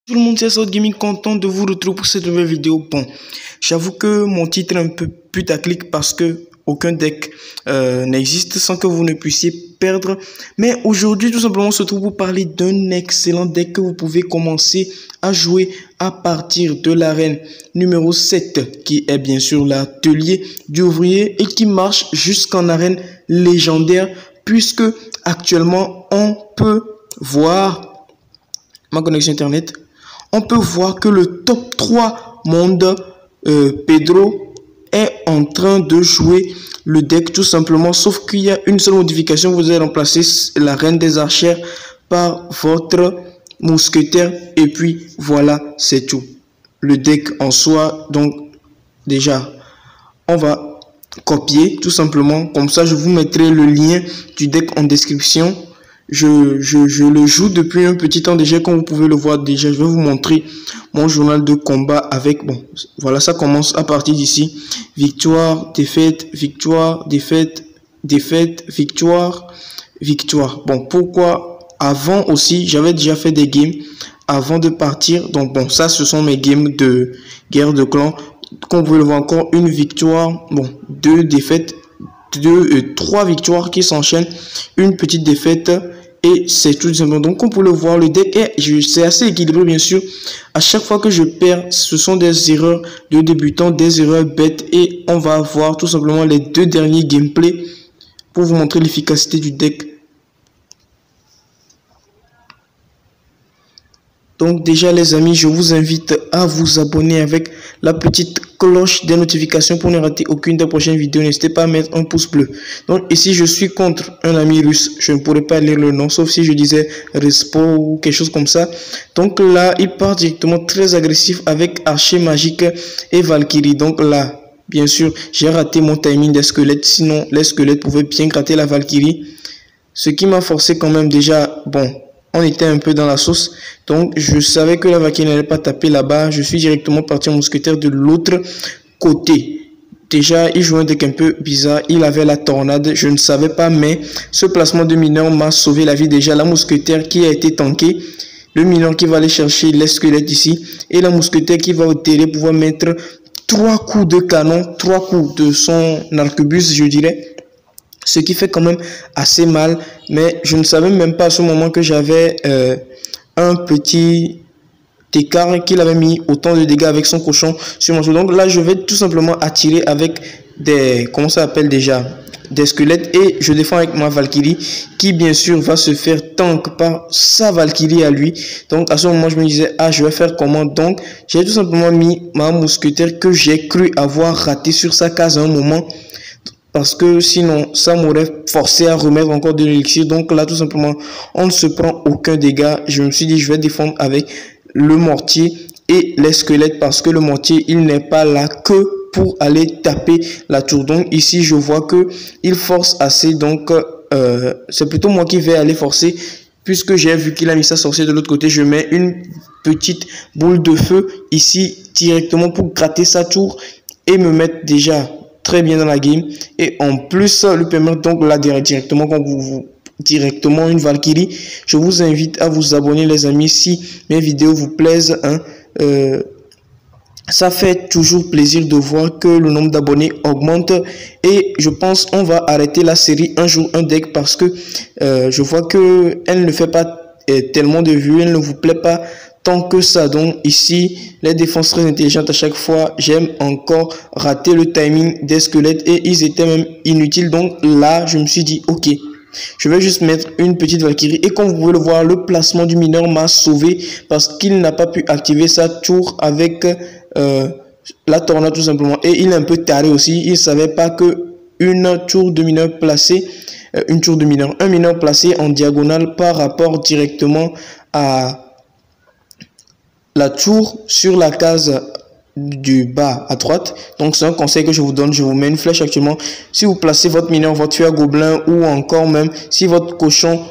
Tout le monde, c'est South Gaming, content de vous retrouver pour cette nouvelle vidéo. Bon, j'avoue que mon titre est un peu putaclic parce que aucun deck n'existe sans que vous ne puissiez perdre. Mais aujourd'hui, tout simplement, on se trouve pour parler d'un excellent deck que vous pouvez commencer à jouer à partir de l'arène numéro 7, qui est bien sûr l'atelier du ouvrier et qui marche jusqu'en arène légendaire, puisque actuellement, on peut voir ma connexion internet. On peut voir que le top 3 monde, Pedro, est en train de jouer le deck tout simplement. Sauf qu'il y a une seule modification. Vous allez remplacer la reine des archères par votre mousquetaire. Et puis voilà, c'est tout. Le deck en soi, donc déjà, on va copier tout simplement. Comme ça, je vous mettrai le lien du deck en description. Je le joue depuis un petit temps déjà, comme vous pouvez le voir déjà. Je vais vous montrer mon journal de combat avec, bon, voilà, ça commence à partir d'ici. Victoire, défaite, victoire, défaite, défaite, victoire, victoire. Bon, pourquoi? Avant aussi, j'avais déjà fait des games avant de partir. Donc bon, ça, ce sont mes games de guerre de clans. Comme vous pouvez le voir, encore une victoire, bon, 2 défaites, 3 victoires qui s'enchaînent, une petite défaite. Et c'est tout simplement. Donc, comme vous pouvez le voir, le deck c'est assez équilibré, bien sûr. À chaque fois que je perds, ce sont des erreurs de débutant, des erreurs bêtes. Et on va voir tout simplement les 2 derniers gameplays pour vous montrer l'efficacité du deck. Donc déjà les amis, je vous invite à vous abonner avec la petite cloche des notifications pour ne rater aucune des prochaines vidéos. N'hésitez pas à mettre un pouce bleu. Donc ici je suis contre un ami russe, je ne pourrais pas lire le nom sauf si je disais Respo ou quelque chose comme ça. Donc là il part directement très agressif avec archer magique et Valkyrie. Donc là bien sûr j'ai raté mon timing des squelettes, sinon les squelettes pouvaient bien gratter la Valkyrie. Ce qui m'a forcé quand même déjà, bon, on était un peu dans la sauce, donc je savais que la Valkyrie n'allait pas taper là-bas. Je suis directement parti en mousquetaire de l'autre côté. Déjà, il jouait un deck un peu bizarre, il avait la tornade, je ne savais pas, mais ce placement de mineur m'a sauvé la vie. Déjà, la mousquetaire qui a été tankée, le mineur qui va aller chercher les squelettes ici, et la mousquetaire qui va au terrain pouvoir mettre 3 coups de canon, 3 coups de son arquebuse, je dirais. Ce qui fait quand même assez mal, mais je ne savais même pas à ce moment que j'avais un petit écart qu'il avait mis autant de dégâts avec son cochon sur mon jeu. Donc là, je vais tout simplement attirer avec des, comment ça s'appelle déjà, des squelettes, et je défends avec ma Valkyrie qui bien sûr va se faire tank par sa Valkyrie à lui. Donc à ce moment, je me disais, ah, je vais faire comment? Donc j'ai tout simplement mis ma mousquetaire que j'ai cru avoir raté sur sa case à un moment, parce que sinon ça m'aurait forcé à remettre encore de l'élixir. Donc là tout simplement on ne se prend aucun dégât. Je me suis dit je vais défendre avec le mortier et les squelettes, parce que le mortier il n'est pas là que pour aller taper la tour. Donc ici je vois que il force assez, donc c'est plutôt moi qui vais aller forcer, puisque j'ai vu qu'il a mis sa sorcière de l'autre côté. Je mets une petite boule de feu ici directement pour gratter sa tour et me mettre déjà très bien dans la game, et en plus lui permettre donc là directement, quand vous directement une Valkyrie. Je vous invite à vous abonner les amis si mes vidéos vous plaisent, hein. Ça fait toujours plaisir de voir que le nombre d'abonnés augmente, et je pense on va arrêter la série un jour un deck, parce que je vois que elle ne fait pas tellement de vues, elle ne vous plaît pas tant que ça. Donc ici les défenses très intelligentes à chaque fois. J'aime encore rater le timing des squelettes et ils étaient même inutiles. Donc là je me suis dit ok, je vais juste mettre une petite Valkyrie, et comme vous pouvez le voir, le placement du mineur m'a sauvé parce qu'il n'a pas pu activer sa tour avec la tornade tout simplement, et il est un peu taré aussi. Il savait pas que une tour de mineur placée, un mineur placé en diagonale par rapport directement à la tour sur la case du bas à droite. Donc c'est un conseil que je vous donne. Je vous mets une flèche actuellement. Si vous placez votre mineur, votre tueur gobelin, ou encore même si votre cochon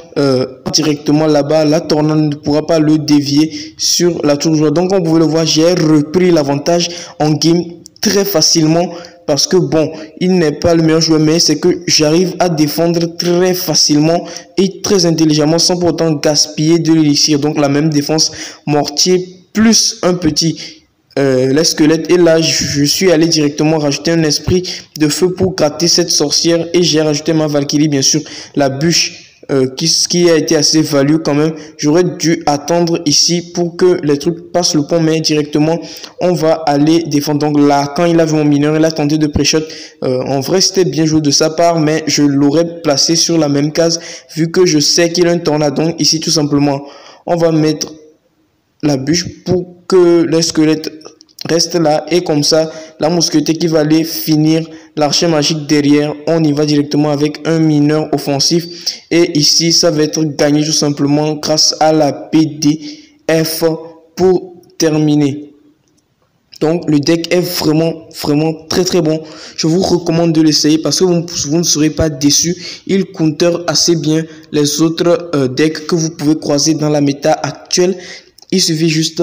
directement là-bas, la tornade ne pourra pas le dévier sur la tour joueur. Donc comme vous pouvez le voir, j'ai repris l'avantage en game très facilement, parce que bon, il n'est pas le meilleur joueur, mais c'est que j'arrive à défendre très facilement et très intelligemment sans pour autant gaspiller de l'élixir. Donc la même défense mortier plus un petit les squelettes. Et là, je suis allé directement rajouter un esprit de feu pour gratter cette sorcière. Et j'ai rajouté ma Valkyrie, bien sûr, la bûche. Qui a été assez value quand même. J'aurais dû attendre ici pour que les trucs passent le pont, mais directement on va aller défendre. Donc là, quand il a vu mon mineur, il a tenté de pré-shot. En vrai, c'était bien joué de sa part, mais je l'aurais placé sur la même case vu que je sais qu'il a un tornade. Donc ici, tout simplement, on va mettre la bûche pour que les squelettes reste là, et comme ça la mousquetaire qui va aller finir l'archer magique derrière, on y va directement avec un mineur offensif. Et ici ça va être gagné tout simplement grâce à la BDF pour terminer. Donc le deck est vraiment très bon. Je vous recommande de l'essayer parce que vous ne serez pas déçus. Il counter assez bien les autres decks que vous pouvez croiser dans la méta actuelle. Il suffit juste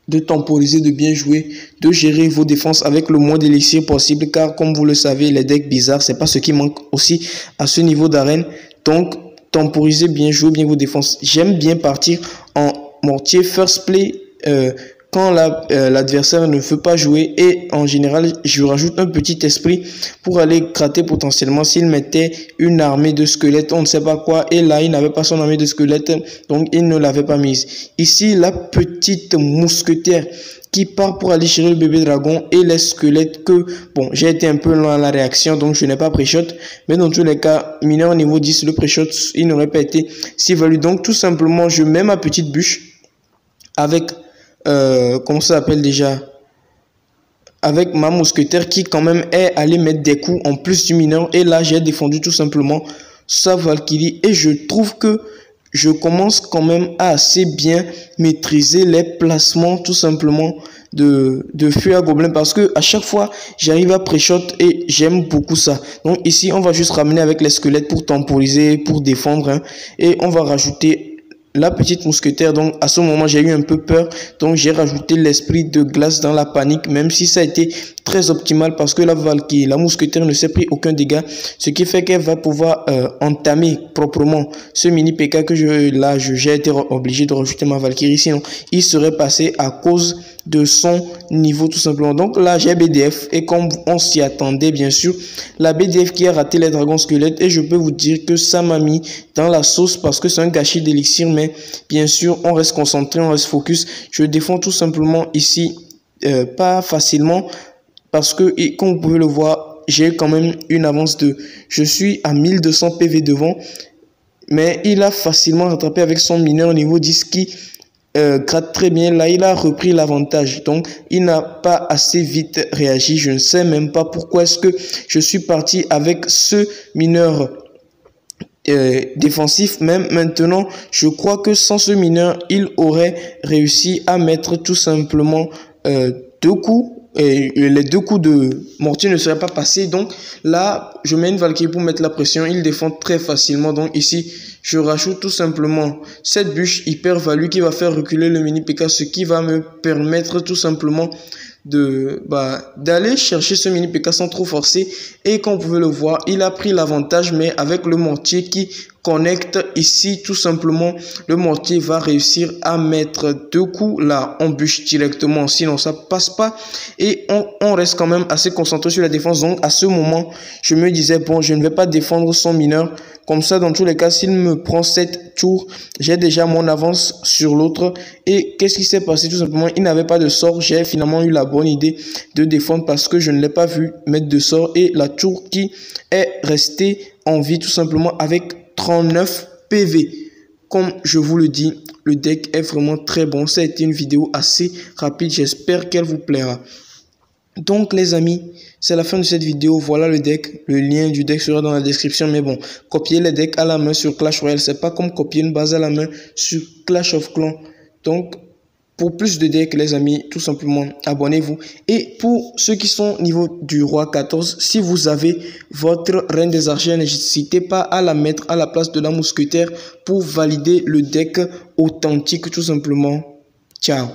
de temporiser, de bien jouer, de gérer vos défenses avec le moins d'élixir possible, car comme vous le savez, les decks bizarres, c'est pas ce qui manque aussi à ce niveau d'arène. Donc temporisez bien, jouez bien vos défenses. J'aime bien partir en mortier first play quand l'adversaire ne veut pas jouer, et en général je rajoute un petit esprit pour aller gratter potentiellement s'il mettait une armée de squelettes, on ne sait pas quoi, et là il n'avait pas son armée de squelettes, donc il ne l'avait pas mise. Ici la petite mousquetaire qui part pour aller chercher le bébé dragon et les squelettes que, bon, j'ai été un peu lent à la réaction, donc je n'ai pas pré-shot, mais dans tous les cas, mineur niveau 10, le pré-shot, il n'aurait pas été si valu. Donc tout simplement, je mets ma petite bûche avec comment ça s'appelle déjà, avec ma mousquetaire qui quand même est allé mettre des coups en plus du mineur, et là j'ai défendu tout simplement sa Valkyrie, et je trouve que je commence quand même à assez bien maîtriser les placements tout simplement de feu à gobelin, parce que à chaque fois j'arrive à pré-shot et j'aime beaucoup ça. Donc ici on va juste ramener avec les squelettes pour temporiser, pour défendre, hein, et on va rajouter la petite mousquetaire. Donc à ce moment j'ai eu un peu peur, donc j'ai rajouté l'esprit de glace dans la panique, même si ça a été très optimal parce que la Valkyrie, la mousquetaire, ne s'est pris aucun dégât, ce qui fait qu'elle va pouvoir entamer proprement ce mini PK que j'ai été obligé de rajouter ma Valkyrie, sinon il serait passé à cause de son niveau tout simplement. Donc là j'ai BDF, et comme on s'y attendait bien sûr, la BDF qui a raté les dragons squelettes, et je peux vous dire que ça m'a mis dans la sauce parce que c'est un gâchis d'élixir, mais bien sûr on reste concentré, on reste focus. Je défends tout simplement ici pas facilement, parce que, et comme vous pouvez le voir, j'ai quand même une avance je suis à 1200 PV devant, mais il a facilement rattrapé avec son mineur niveau 10 qui gratte très bien. Là il a repris l'avantage, donc il n'a pas assez vite réagi. Je ne sais même pas pourquoi est-ce que je suis parti avec ce mineur défensif. Même maintenant je crois que sans ce mineur il aurait réussi à mettre tout simplement 2 coups, et les 2 coups de mortier ne seraient pas passés. Donc là je mets une Valkyrie pour mettre la pression, il défend très facilement. Donc ici je rajoute tout simplement cette bûche hyper value qui va faire reculer le mini PK, ce qui va me permettre tout simplement d'aller chercher ce mini PK sans trop forcer. Et comme vous pouvez le voir, il a pris l'avantage, mais avec le mortier qui connecte ici, tout simplement le mortier va réussir à mettre 2 coups. Là on bûche directement, sinon ça passe pas, et on reste quand même assez concentré sur la défense. Donc à ce moment je me disais, bon, je ne vais pas défendre son mineur, comme ça dans tous les cas s'il me prend 7 tours, j'ai déjà mon avance sur l'autre. Et qu'est-ce qui s'est passé? Tout simplement il n'avait pas de sort. J'ai finalement eu la bonne idée de défendre parce que je ne l'ai pas vu mettre de sort, et la tour qui est restée en vie tout simplement avec 39 PV. Comme je vous le dis, le deck est vraiment très bon. Ça a été une vidéo assez rapide, j'espère qu'elle vous plaira. Donc les amis, c'est la fin de cette vidéo. Voilà le deck, le lien du deck sera dans la description. Mais bon, copier les decks à la main sur Clash Royale, c'est pas comme copier une base à la main sur Clash of Clans. Donc pour plus de decks les amis, tout simplement abonnez-vous. Et pour ceux qui sont au niveau du roi 14, si vous avez votre reine des archers, n'hésitez pas à la mettre à la place de la mousquetaire pour valider le deck authentique tout simplement. Ciao.